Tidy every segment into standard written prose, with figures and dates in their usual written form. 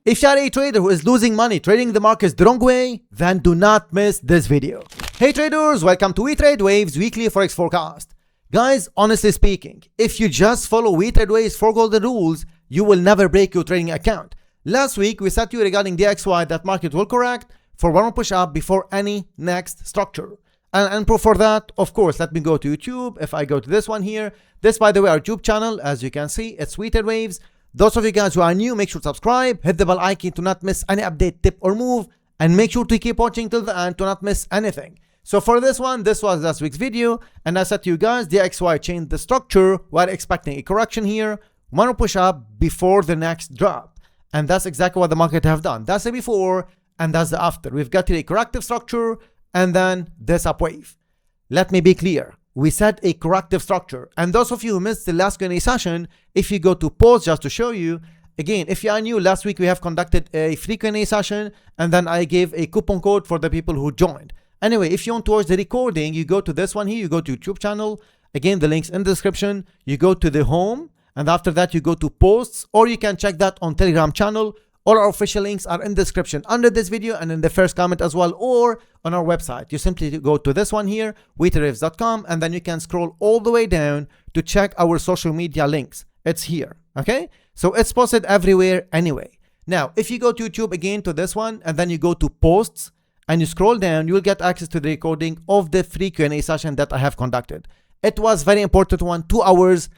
If you are a trader who is losing money trading the markets the wrong way, then do not miss this video. Hey traders, welcome to WeTradeWaves weekly forex forecast. Guys, honestly speaking, if you just follow WeTradeWaves 4 golden rules, you will never break your trading account. Last week we said to you regarding DXY that market will correct for one more push up before any next structure. And for that, of course, let me go to YouTube. If I go to this one here, this by the way our YouTube channel, as you can see, it's WeTradeWaves. Those of you guys who are new, make sure to subscribe, hit the bell icon to not miss any update, tip or move, and make sure to keep watching till the end to not miss anything. So for this one, this was last week's video, and I said to you guys, the XY changed the structure. We're expecting a correction here, one more push up before the next drop. And that's exactly what the market have done. That's the before, and that's the after. We've got a corrective structure, and then this up wave. Let me be clear. We said a corrective structure. And those of you who missed the last Q&A session, if you go to pause just to show you, again, if you are new, last week we have conducted a free Q&A session, and then I gave a coupon code for the people who joined. Anyway, if you want to watch the recording, you go to this one here, you go to YouTube channel. Again, the link's in the description. You go to the home, and after that you go to posts, or you can check that on Telegram channel. All our official links are in the description under this video and in the first comment as well, or on our website. You simply go to this one here, wetaraves.com, and then you can scroll all the way down to check our social media links. It's here, okay? So it's posted everywhere anyway. Now, if you go to YouTube again to this one, and then you go to posts, and you scroll down, you will get access to the recording of the free Q&A session that I have conducted. It was very important one, 2 hours,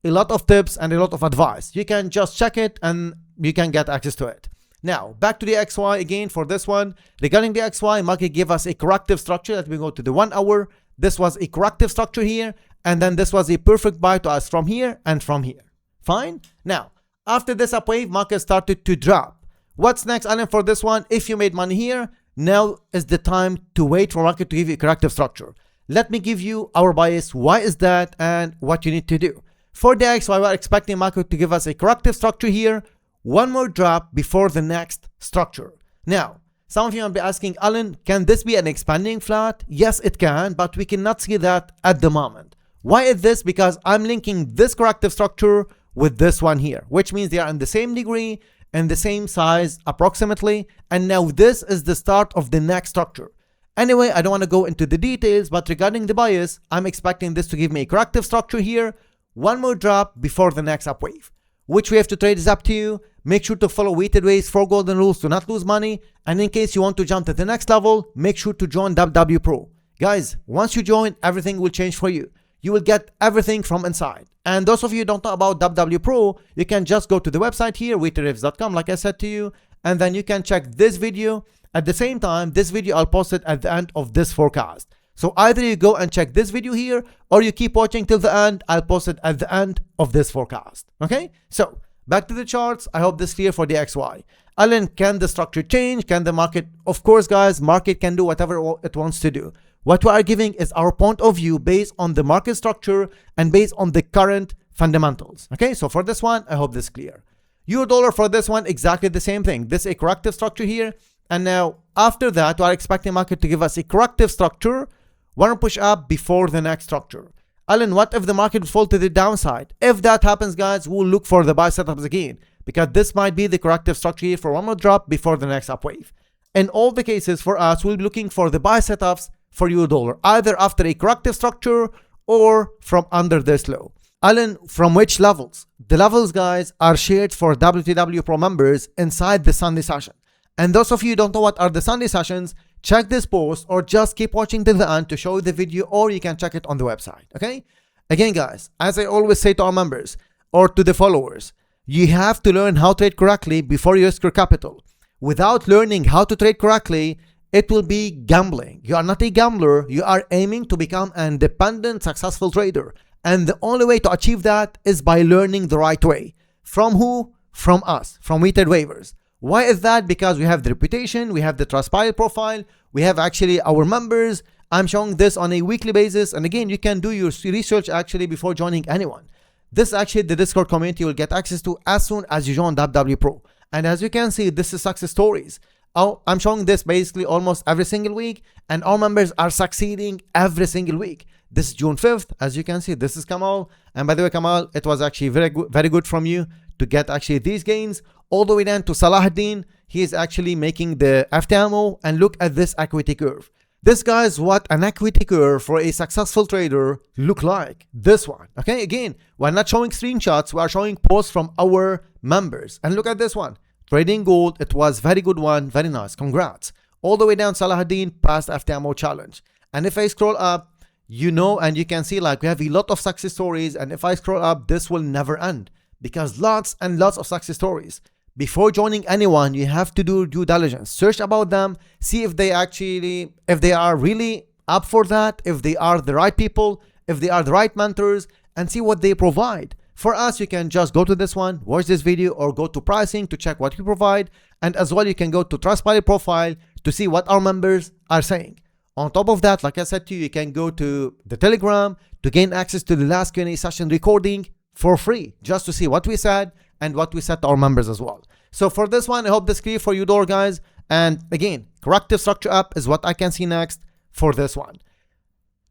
a lot of tips and a lot of advice. You can just check it and you can get access to it. Now, back to the XY again for this one. Regarding the XY, market gave us a corrective structure. Let me go to the 1 hour. This was a corrective structure here, and then this was a perfect buy to us from here and from here. Fine? Now, after this up wave, market started to drop. What's next, Alan, for this one? If you made money here, now is the time to wait for market to give you a corrective structure. Let me give you our bias. Why is that and what you need to do. For the XY, we're expecting market to give us a corrective structure here, one more drop before the next structure. Now, some of you might be asking, Alan, can this be an expanding flat? Yes, it can, but we cannot see that at the moment. Why is this? Because I'm linking this corrective structure with this one here, which means they are in the same degree and the same size approximately. And now this is the start of the next structure. Anyway, I don't want to go into the details, but regarding the bias, I'm expecting this to give me a corrective structure here, one more drop before the next up wave. Which way have to trade is up to you. Make sure to follow WeTradeWaves 4 golden rules to not lose money. And in case you want to jump to the next level, make sure to join WTW Pro. Guys, once you join, everything will change for you. You will get everything from inside. And those of you who don't know about WTW Pro, you can just go to the website here, wetaraves.com, like I said to you. And then you can check this video. At the same time, this video, I'll post it at the end of this forecast. So either you go and check this video here, or you keep watching till the end. I'll post it at the end of this forecast. Okay? So back to the charts. I hope this is clear for the XY. Alan, can the structure change? Can the market? Of course, guys, market can do whatever it wants to do. What we are giving is our point of view based on the market structure and based on the current fundamentals. Okay? So for this one, I hope this is clear. Euro dollar for this one, exactly the same thing. This is a corrective structure here. And now after that, we are expecting market to give us a corrective structure, one push up before the next structure. Alan, what if the market would fall to the downside? If that happens, guys, we'll look for the buy setups again, because this might be the corrective structure here for one more drop before the next up wave. In all the cases for us, we'll be looking for the buy setups for euro dollar, either after a corrective structure or from under this low. Alan, from which levels? The levels, guys, are shared for WTW Pro members inside the Sunday session. And those of you who don't know what are the Sunday sessions, check this post or just keep watching till the end to show the video, or you can check it on the website. Okay? Again, guys, as I always say to our members or to the followers, you have to learn how to trade correctly before you risk your capital. Without learning how to trade correctly, it will be gambling. You are not a gambler. You are aiming to become an independent, successful trader. And the only way to achieve that is by learning the right way. From who? From us, from WeTradeWaves. Why is that? Because we have the reputation, we have the Trustpilot profile, we have actually our members. I'm showing this on a weekly basis. And again, you can do your research actually before joining anyone. This actually the Discord community will get access to as soon as you join WTW Pro. And as you can see, this is success stories. I'm showing this basically almost every single week, and our members are succeeding every single week. This is June 5th. As you can see, this is Kamal. And by the way, Kamal, it was actually very good from you to get actually these gains. all the way down to Salahuddin. He is actually making the FTMO, and look at this equity curve. This, guys, what an equity curve for a successful trader look like. This one, okay? Again, we're not showing screenshots, we are showing posts from our members. And look at this one, trading gold. It was very good one, very nice, congrats. All the way down Salahuddin, past FTMO challenge. And if I scroll up, you know, and you can see like we have a lot of success stories. And if I scroll up, this will never end, because lots and lots of success stories. Before joining anyone, you have to do due diligence, search about them, see if they are really up for that, if they are the right people, if they are the right mentors, and see what they provide. For us, you can just go to this one, watch this video, or go to pricing to check what we provide. And as well, you can go to Trustpilot profile to see what our members are saying. On top of that, like I said to you, you can go to the Telegram to gain access to the last Q&A session recording for free, just to see what we said and what we said to our members as well. So for this one, I hope this is clear for you, guys. And again, corrective structure up is what I can see next for this one.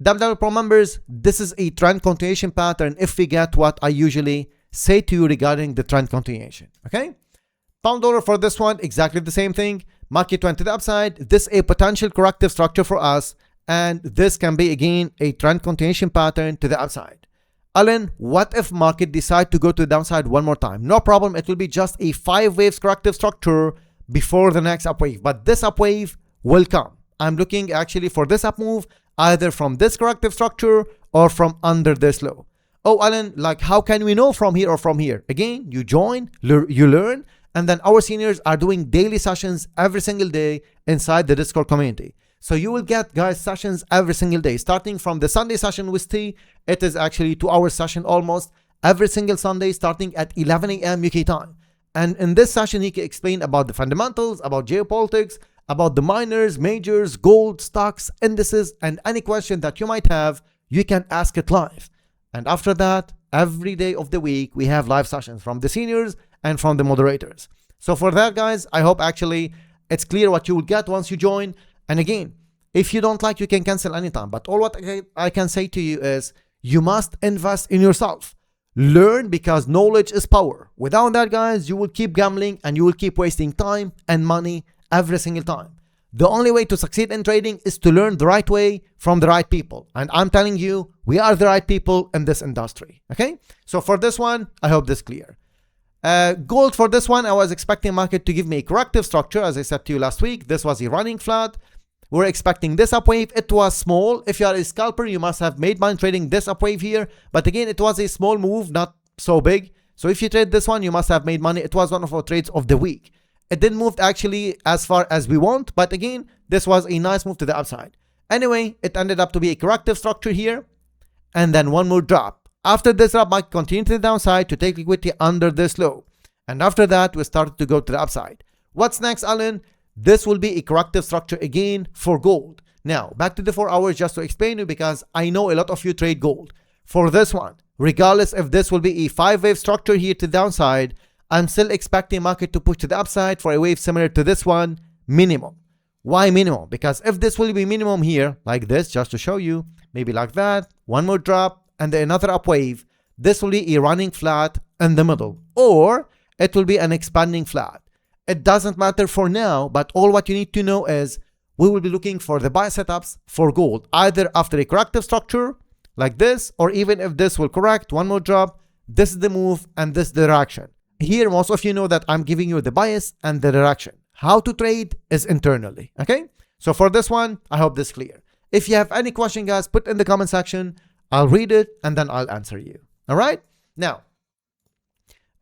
WTW Pro members, this is a trend continuation pattern if we get what I usually say to you regarding the trend continuation, okay? Pound dollar for this one, exactly the same thing. Market went to the upside. This is a potential corrective structure for us, and this can be again a trend continuation pattern to the upside. Alan, what if market decide to go to the downside one more time? No problem, it will be just a 5 waves corrective structure before the next up wave, but this up wave will come. I'm looking actually for this up move either from this corrective structure or from under this low. Oh, Alan, like how can we know from here or from here? Again, you join, you learn, and then our seniors are doing daily sessions every single day inside the Discord community. So you will get, guys, sessions every single day, starting from the Sunday session with T. It is actually 2-hour session almost every single Sunday, starting at 11 a.m. UK time. And in this session, he can explain about the fundamentals, about geopolitics, about the miners, majors, gold, stocks, indices, and any question that you might have, you can ask it live. And after that, every day of the week, we have live sessions from the seniors and from the moderators. So for that, guys, I hope actually it's clear what you will get once you join. And again, if you don't like, you can cancel anytime. But all what I can say to you is you must invest in yourself. Learn, because knowledge is power. Without that, guys, you will keep gambling and you will keep wasting time and money every single time. The only way to succeed in trading is to learn the right way from the right people. And I'm telling you, we are the right people in this industry. Okay? So for this one, I hope this is clear. Gold for this one, I was expecting market to give me a corrective structure. As I said to you last week, this was a running flat. We're expecting this up wave. It was small. If you are a scalper, you must have made money trading this up wave here. But again, it was a small move, not so big. So if you trade this one, you must have made money. It was one of our trades of the week. It didn't move actually as far as we want. But again, this was a nice move to the upside. Anyway, it ended up to be a corrective structure here. And then one more drop. After this drop, might continue to the downside to take liquidity under this low. And after that, we started to go to the upside. What's next, Alan? This will be a corrective structure again for gold. Now, back to the 4 hours just to explain to you, because I know a lot of you trade gold. For this one, regardless if this will be a 5-wave structure here to the downside, I'm still expecting market to push to the upside for a wave similar to this one, minimum. Why minimum? Because if this will be minimum here, like this, just to show you, maybe like that, one more drop, and then another up wave, this will be a running flat in the middle, or it will be an expanding flat. It doesn't matter for now, but all what you need to know is we will be looking for the buy setups for gold, either after a corrective structure like this, or even if this will correct, one more drop, this is the move and this direction. Here, most of you know that I'm giving you the bias and the direction. How to trade is internally, okay? So for this one, I hope this is clear. If you have any question, guys, put in the comment section. I'll read it and then I'll answer you. All right? Now,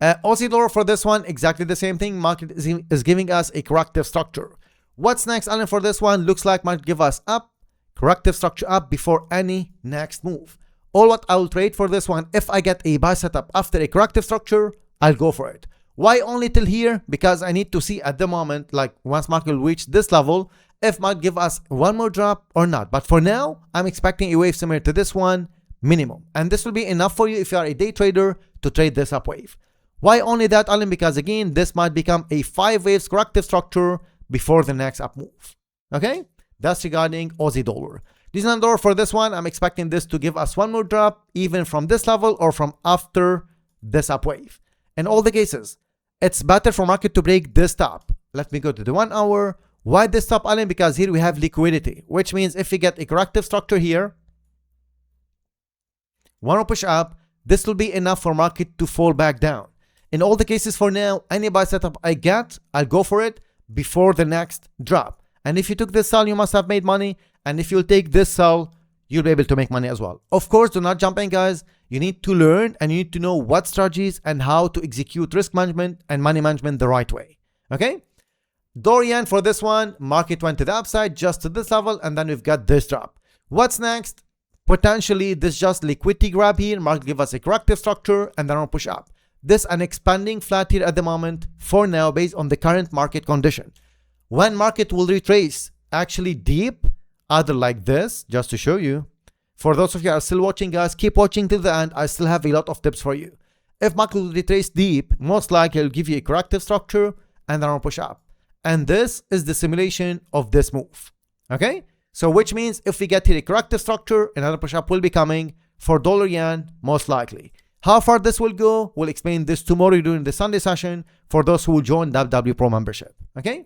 Aussie dollar for this one, exactly the same thing. Market is giving us a corrective structure. What's next, Alan, for this one? Looks like might give us up, corrective structure up before any next move. All what I'll trade for this one, if I get a buy setup after a corrective structure, I'll go for it. Why only till here? Because I need to see at the moment, like once market will reach this level, if might give us one more drop or not. But for now, I'm expecting a wave similar to this one, minimum. And this will be enough for you if you are a day trader to trade this up wave. Why only that, Alan? Because again, this might become a 5 waves corrective structure before the next up move. Okay? That's regarding Aussie dollar. New Zealand dollar for this one, I'm expecting this to give us one more drop, even from this level or from after this up wave. In all the cases, it's better for market to break this top. Let me go to the 1 hour. Why this top, Alan? Because here we have liquidity, which means if we get a corrective structure here, one more push up, this will be enough for market to fall back down. In all the cases for now, any buy setup I get, I'll go for it before the next drop. And if you took this sell, you must have made money. And if you'll take this sell, you'll be able to make money as well. Of course, do not jump in, guys. You need to learn and you need to know what strategies and how to execute risk management and money management the right way. Okay? Dorian, for this one, market went to the upside just to this level, and then we've got this drop. What's next? Potentially, this just liquidity grab here. Market give us a corrective structure and then I'll push up. This an expanding flat here at the moment for now based on the current market condition. When market will retrace actually deep, either like this, just to show you. For those of you who are still watching, guys, keep watching till the end. I still have a lot of tips for you. If market will retrace deep, most likely it'll give you a corrective structure and then I'll push up. And this is the simulation of this move. Okay? So which means if we get here a corrective structure, another push up will be coming for dollar yen, most likely. How far this will go, we'll explain this tomorrow during the Sunday session for those who will join WTW Pro membership. Okay?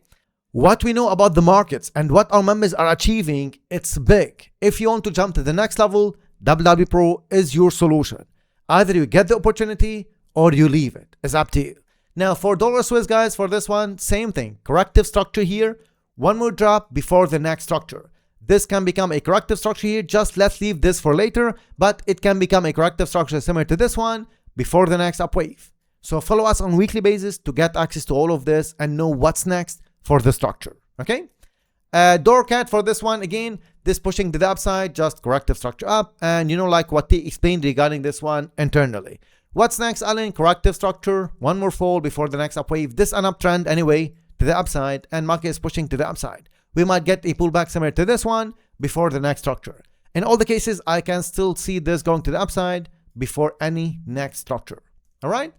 What we know about the markets and what our members are achieving, it's big. If you want to jump to the next level, WTW Pro is your solution. Either you get the opportunity or you leave it. It's up to you. Now for dollar Swiss, guys, for this one, same thing. Corrective structure here. One more drop before the next structure. This can become a corrective structure here. Just let's leave this for later, but it can become a corrective structure similar to this one before the next up wave. So follow us on weekly basis to get access to all of this and know what's next for the structure. Okay? DORCAT for this one, again, this pushing to the upside, just corrective structure up. And you know, like what they explained regarding this one internally. What's next, Alan? Corrective structure, one more fall before the next up wave. This an uptrend anyway to the upside, and market is pushing to the upside. We might get a pullback similar to this one before the next structure. In all the cases, I can still see this going to the upside before any next structure. All right?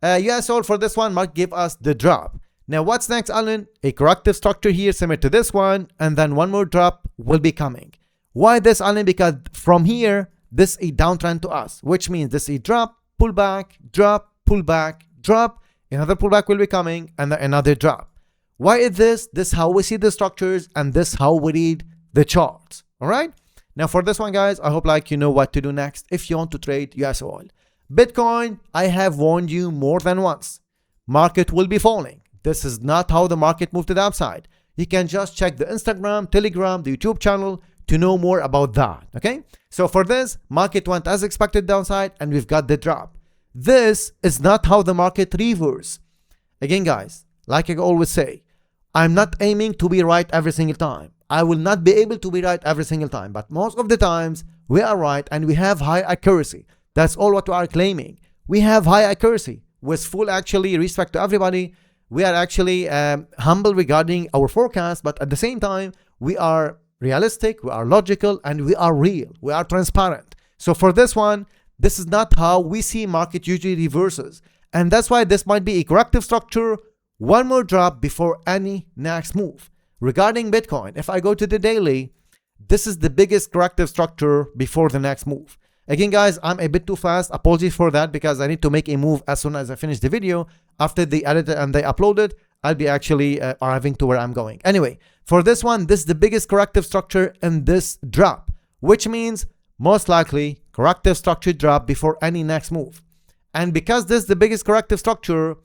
USOIL for this one might give us the drop. Now, what's next, Alan? A corrective structure here similar to this one, and then one more drop will be coming. Why this, Alan? Because from here, this is a downtrend to us, which means this is a drop, pullback, drop, pullback, drop. Another pullback will be coming, and then another drop. Why is this? This is how we see the structures, and this is how we read the charts. All right? Now, for this one, guys, I hope like you know what to do next if you want to trade USOIL. Bitcoin, I have warned you more than once. Market will be falling. This is not how the market moved to the upside. You can just check the Instagram, Telegram, the YouTube channel to know more about that. Okay? So for this, market went as expected downside, and we've got the drop. This is not how the market reverse. Again, guys, like I always say, I'm not aiming to be right every single time. I will not be able to be right every single time, but most of the times we are right and we have high accuracy. That's all what we are claiming. We have high accuracy with full actually respect to everybody. We are actually humble regarding our forecast, but at the same time, we are realistic, we are logical, and we are real. We are transparent. So for this one, this is not how we see market usually reverses. And that's why this might be a corrective structure, one more drop before any next move. Regarding Bitcoin, if I go to the daily, this is the biggest corrective structure before the next move. Again, guys, I'm a bit too fast. Apologies for that because I need to make a move as soon as I finish the video. After they edit it and they upload it, I'll be actually arriving to where I'm going. Anyway, for this one, this is the biggest corrective structure in this drop, which means most likely corrective structure drop before any next move. And because this is the biggest corrective structure,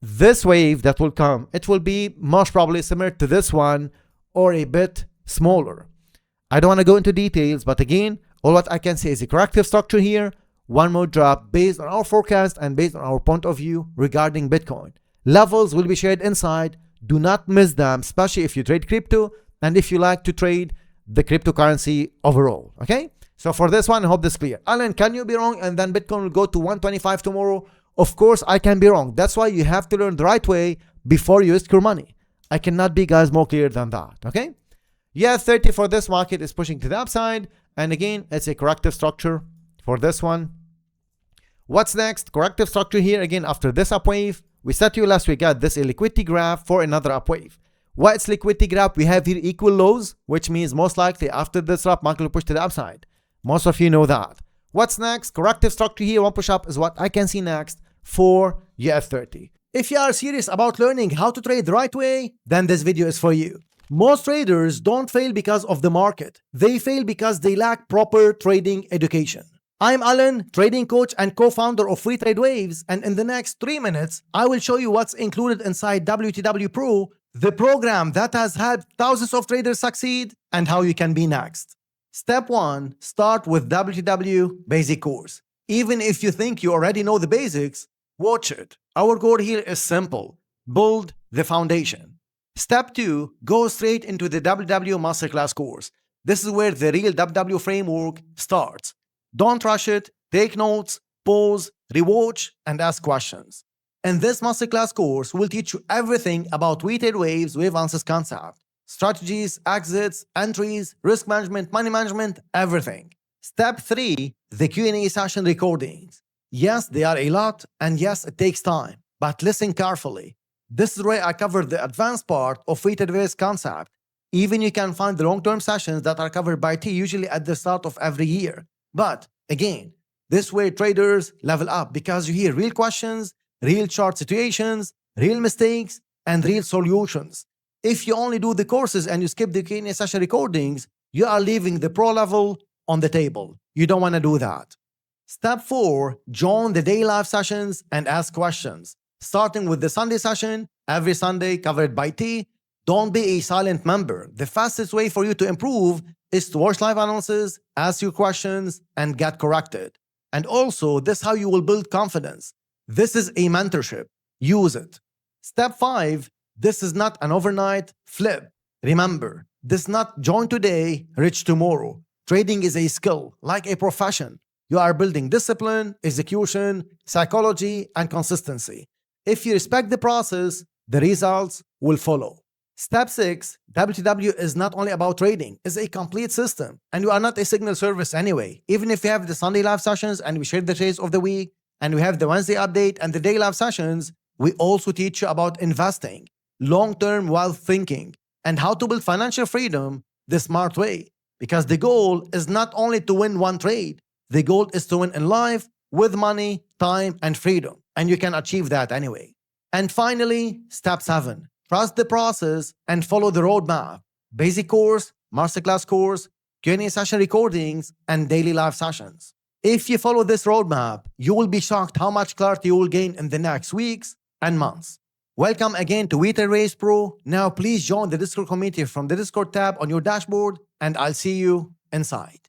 this wave that will come, it will be most probably similar to this one or a bit smaller. I don't want to go into details, but again, all what I can say is a corrective structure here, one more drop based on our forecast and based on our point of view regarding Bitcoin. Levels will be shared inside. Do not miss them, especially if you trade crypto and if you like to trade the cryptocurrency overall. Okay? So for this one, I hope this is clear. Alan, can you be wrong and then Bitcoin will go to 125 tomorrow? Of course, I can be wrong. That's why you have to learn the right way before you risk your money. I cannot be, guys, more clear than that. Okay? US30 for this market is pushing to the upside. And again, it's a corrective structure for this one. What's next? Corrective structure here again after this up wave. We said to you last week, this a liquidity graph for another up wave. Why it's liquidity graph? We have here equal lows, which means most likely after this up, market will push to the upside. Most of you know that. What's next? Corrective structure here, one push up is what I can see next for US30. If you are serious about learning how to trade the right way, then this video is for you. Most traders don't fail because of the market. They fail because they lack proper trading education. I'm Alan, trading coach and co-founder of Free Trade Waves, and in the next 3 minutes, I will show you what's included inside WTW Pro, the program that has helped thousands of traders succeed, and how you can be next. Step 1. Start with WTW Basic Course. Even if you think you already know the basics, watch it. Our goal here is simple. Build the foundation. Step 2. Go straight into the WTW Masterclass course. This is where the real WTW framework starts. Don't rush it. Take notes, pause, rewatch, and ask questions. In this Masterclass course, we'll teach you everything about We Trade Waves wave analysis concept. Strategies, exits, entries, risk management, money management, everything. Step 3. The Q&A session recordings. Yes, they are a lot, and yes, it takes time, but listen carefully. This is where I cover the advanced part of We Trade Waves concept. Even you can find the long-term sessions that are covered by T usually at the start of every year. But again, this way traders level up because you hear real questions, real chart situations, real mistakes, and real solutions. If you only do the courses and you skip the Q&A session recordings, you are leaving the pro level on the table. You don't want to do that. Step 4. Join the daily live sessions and ask questions. Starting with the Sunday session, every Sunday covered by T. Don't be a silent member. The fastest way for you to improve is to watch live analysis, ask your questions, and get corrected. And also, this is how you will build confidence. This is a mentorship. Use it. Step 5. This is not an overnight flip. Remember, this is not join today, rich tomorrow. Trading is a skill, like a profession. You are building discipline, execution, psychology, and consistency. If you respect the process, the results will follow. Step 6. WTW is not only about trading, it's a complete system. And you are not a signal service anyway. Even if you have the Sunday live sessions and we share the trades of the week, and we have the Wednesday update and the daily live sessions, we also teach you about investing, long-term wealth thinking, and how to build financial freedom the smart way. Because the goal is not only to win one trade, the goal is to win in life with money, time, and freedom. And you can achieve that anyway. And finally, step 7. Trust the process and follow the roadmap. Basic course, masterclass course, Q&A session recordings, and daily live sessions. If you follow this roadmap, you will be shocked how much clarity you will gain in the next weeks and months. Welcome again to We Trade Waves Pro. Now please join the Discord community from the Discord tab on your dashboard, and I'll see you inside.